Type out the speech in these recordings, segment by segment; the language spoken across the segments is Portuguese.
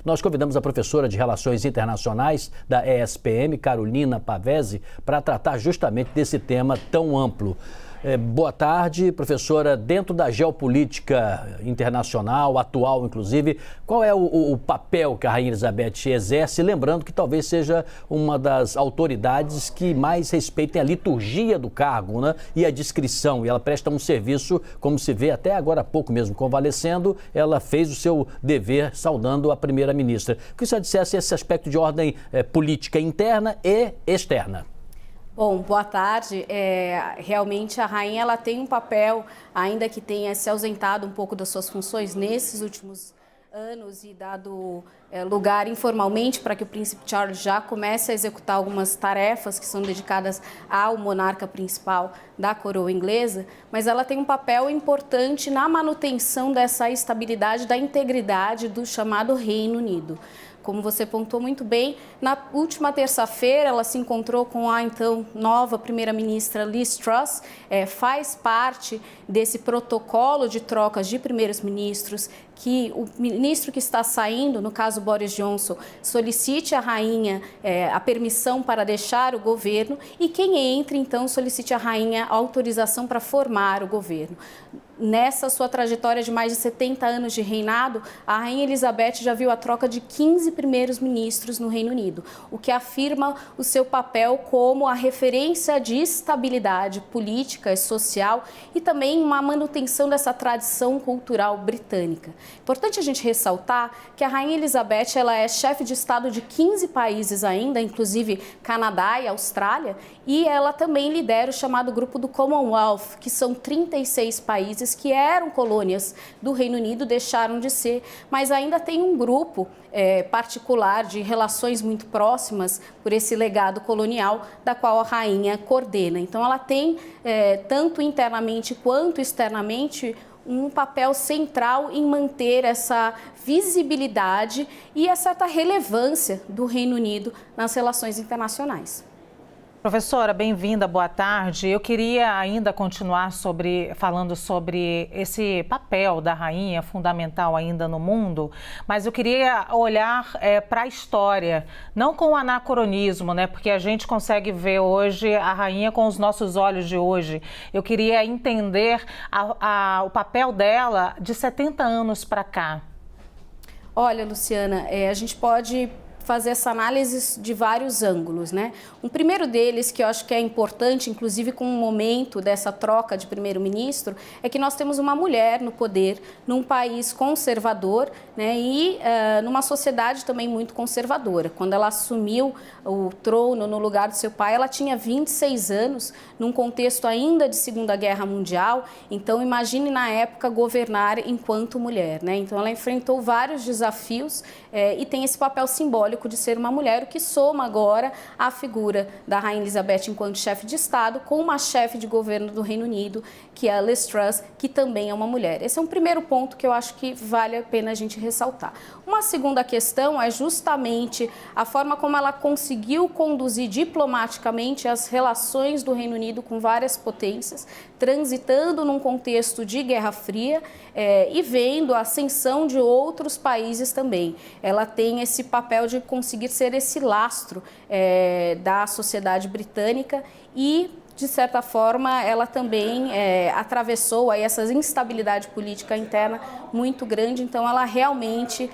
Nós convidamos a professora de Relações Internacionais da ESPM, Carolina Pavese, para tratar justamente desse tema tão amplo. Boa tarde, professora. Dentro da geopolítica internacional, atual inclusive, qual é o papel que a Rainha Elizabeth exerce? Lembrando que talvez seja uma das autoridades que mais respeitem a liturgia do cargo, né? E a discrição. E ela presta um serviço, como se vê até agora há pouco mesmo, convalescendo, ela fez o seu dever saudando a primeira-ministra. Que você dissesse esse aspecto de ordem política interna e externa. Bom, boa tarde. Realmente a rainha ela tem um papel, ainda que tenha se ausentado um pouco das suas funções nesses últimos anos e dado lugar informalmente para que o príncipe Charles já comece a executar algumas tarefas que são dedicadas ao monarca principal da coroa inglesa, mas ela tem um papel importante na manutenção dessa estabilidade, da integridade do chamado Reino Unido. Como você pontuou muito bem, na última terça-feira ela se encontrou com a então nova primeira-ministra Liz Truss, faz parte desse protocolo de trocas de primeiros-ministros, que o ministro que está saindo, no caso Boris Johnson, solicite à rainha a permissão para deixar o governo e quem entra, então, solicite à rainha a autorização para formar o governo. Nessa sua trajetória de mais de 70 anos de reinado, a Rainha Elizabeth já viu a troca de 15 primeiros ministros no Reino Unido, o que afirma o seu papel como a referência de estabilidade política e social e também uma manutenção dessa tradição cultural britânica. Importante a gente ressaltar que a Rainha Elizabeth ela é chefe de Estado de 15 países ainda, inclusive Canadá e Austrália, e ela também lidera o chamado grupo do Commonwealth, que são 36 países que eram colônias do Reino Unido, deixaram de ser, mas ainda tem um grupo particular de relações muito próximas por esse legado colonial da qual a rainha coordena. Então ela tem, tanto internamente quanto externamente, um papel central em manter essa visibilidade e a certa relevância do Reino Unido nas relações internacionais. Professora, bem-vinda, boa tarde. Eu queria ainda continuar falando sobre esse papel da rainha, fundamental ainda no mundo, mas eu queria olhar para a história, não com o anacronismo, né? Porque a gente consegue ver hoje a rainha com os nossos olhos de hoje. Eu queria entender o papel dela de 70 anos para cá. Olha, Luciana, a gente pode fazer essa análise de vários ângulos, né? Um primeiro deles, que eu acho que é importante, inclusive com o momento dessa troca de primeiro-ministro, é que nós temos uma mulher no poder, num país conservador, né? E numa sociedade também muito conservadora. Quando ela assumiu o trono no lugar do seu pai, ela tinha 26 anos, num contexto ainda de Segunda Guerra Mundial. Então, imagine na época governar enquanto mulher, né? Então, ela enfrentou vários desafios e tem esse papel simbólico de ser uma mulher, o que soma agora a figura da Rainha Elizabeth enquanto chefe de Estado com uma chefe de governo do Reino Unido, que é a Liz Truss, que também é uma mulher. Esse é um primeiro ponto que eu acho que vale a pena a gente ressaltar. Uma segunda questão é justamente a forma como ela conseguiu conduzir diplomaticamente as relações do Reino Unido com várias potências, transitando num contexto de Guerra Fria e vendo a ascensão de outros países também. Ela tem esse papel de conseguir ser esse lastro da sociedade britânica e, de certa forma, ela também atravessou aí essa instabilidade política interna muito grande, então ela realmente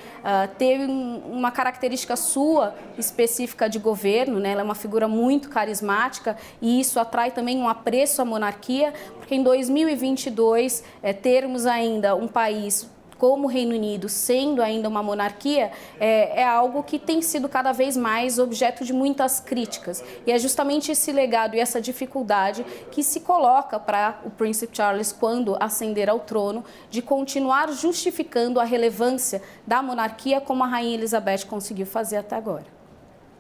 teve uma característica sua específica de governo, né? Ela é uma figura muito carismática e isso atrai também um apreço à monarquia, porque em 2022 termos ainda um país como o Reino Unido, sendo ainda uma monarquia, é algo que tem sido cada vez mais objeto de muitas críticas. E é justamente esse legado e essa dificuldade que se coloca para o príncipe Charles quando ascender ao trono, de continuar justificando a relevância da monarquia como a Rainha Elizabeth conseguiu fazer até agora.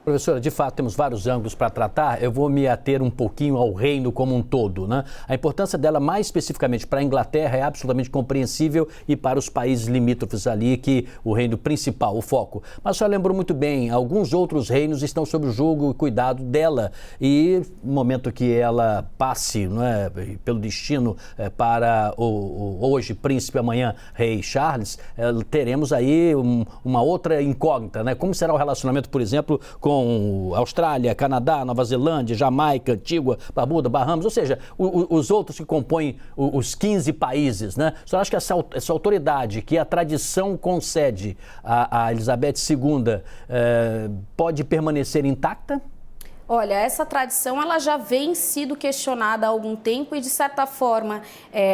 Professora, de fato, temos vários ângulos para tratar. Eu vou me ater um pouquinho ao reino como um todo, né? A importância dela, mais especificamente para a Inglaterra, é absolutamente compreensível e para os países limítrofes ali, que o reino principal, o foco. Mas a senhora lembrou muito bem, alguns outros reinos estão sob o julgo e cuidado dela. E no momento que ela passe, não é, pelo destino para o hoje príncipe, amanhã rei Charles, teremos aí uma outra incógnita, né? Como será o relacionamento, por exemplo, com Austrália, Canadá, Nova Zelândia, Jamaica, Antígua, Barbuda, Bahamas, ou seja, os outros que compõem os 15 países, né? Só acho que essa autoridade que a tradição concede a Elizabeth II pode permanecer intacta? Olha, essa tradição ela já vem sido questionada há algum tempo e, de certa forma,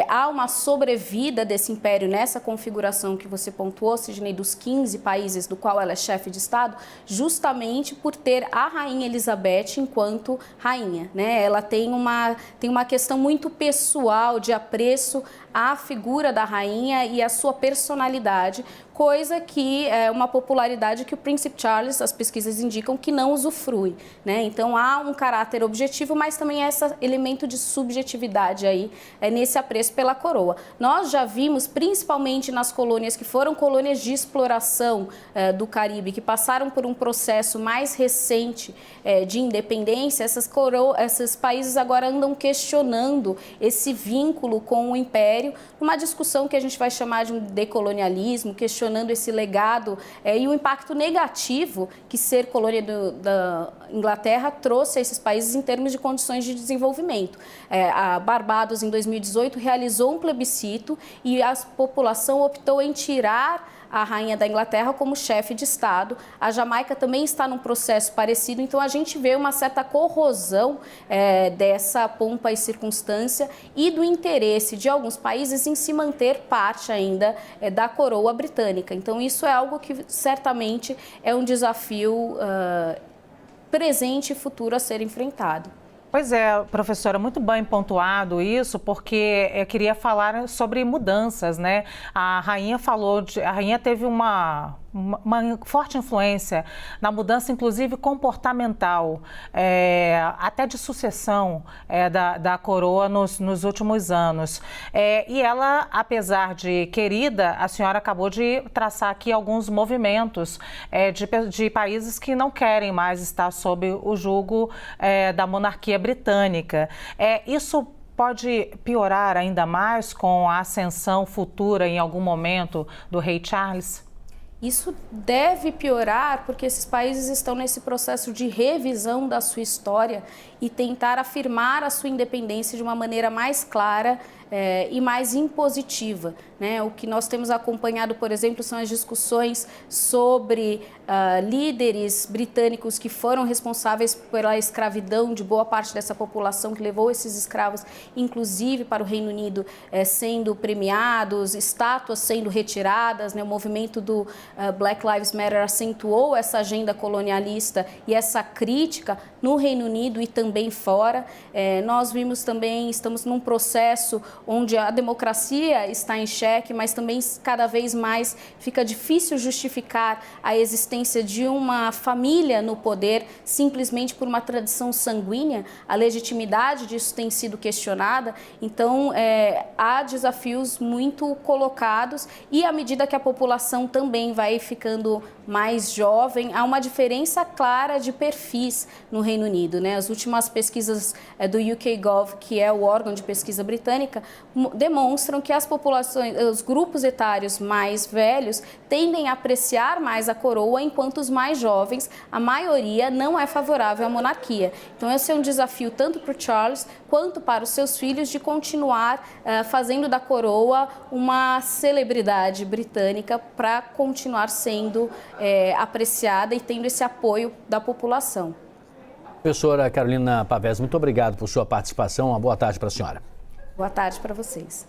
há uma sobrevida desse império nessa configuração que você pontuou, Sidney, dos 15 países do qual ela é chefe de Estado, justamente por ter a Rainha Elizabeth enquanto rainha, né? Ela tem uma questão muito pessoal de apreço à figura da rainha e à sua personalidade, coisa que é uma popularidade que o príncipe Charles, as pesquisas indicam que não usufrui, né? Então há um caráter objetivo, mas também há esse elemento de subjetividade aí nesse apreço pela coroa. Nós já vimos, principalmente nas colônias que foram colônias de exploração do Caribe, que passaram por um processo mais recente de independência, esses países agora andam questionando esse vínculo com o Império, numa discussão que a gente vai chamar de um decolonialismo, questionando esse legado e o impacto negativo que ser colônia da Inglaterra trouxe a esses países em termos de condições de desenvolvimento. A Barbados, em 2018, realizou um plebiscito e a população optou em tirar a rainha da Inglaterra como chefe de Estado. A Jamaica também está num processo parecido, então a gente vê uma certa corrosão dessa pompa e circunstância e do interesse de alguns países em se manter parte ainda da coroa britânica. Então isso é algo que certamente é um desafio presente e futuro a ser enfrentado. Pois é, professora, muito bem pontuado isso, porque eu queria falar sobre mudanças, né? A rainha teve uma forte influência na mudança, inclusive comportamental, até de sucessão da coroa nos últimos anos. E ela, apesar de querida, a senhora acabou de traçar aqui alguns movimentos de países que não querem mais estar sob o jugo da monarquia britânica. Isso pode piorar ainda mais com a ascensão futura, em algum momento, do rei Charles? Isso deve piorar porque esses países estão nesse processo de revisão da sua história e tentar afirmar a sua independência de uma maneira mais clara e mais impositiva, né? O que nós temos acompanhado, por exemplo, são as discussões sobre líderes britânicos que foram responsáveis pela escravidão de boa parte dessa população, que levou esses escravos, inclusive, para o Reino Unido, sendo premiados, estátuas sendo retiradas, né? O movimento do Black Lives Matter acentuou essa agenda colonialista e essa crítica no Reino Unido e também fora. Nós vimos também, estamos num processo onde a democracia está em xeque, mas também cada vez mais fica difícil justificar a existência de uma família no poder simplesmente por uma tradição sanguínea. A legitimidade disso tem sido questionada, então há desafios muito colocados e à medida que a população também vai ficando mais jovem, há uma diferença clara de perfis no Reino Unido, né? As últimas pesquisas do UKGov, que é o órgão de pesquisa britânica, demonstram que as populações, os grupos etários mais velhos tendem a apreciar mais a coroa, enquanto os mais jovens, a maioria, não é favorável à monarquia. Então esse é um desafio tanto para o Charles quanto para os seus filhos de continuar fazendo da coroa uma celebridade britânica para continuar sendo apreciada e tendo esse apoio da população. Professora Carolina Pavese, muito obrigado por sua participação. Uma boa tarde para a senhora. Boa tarde para vocês.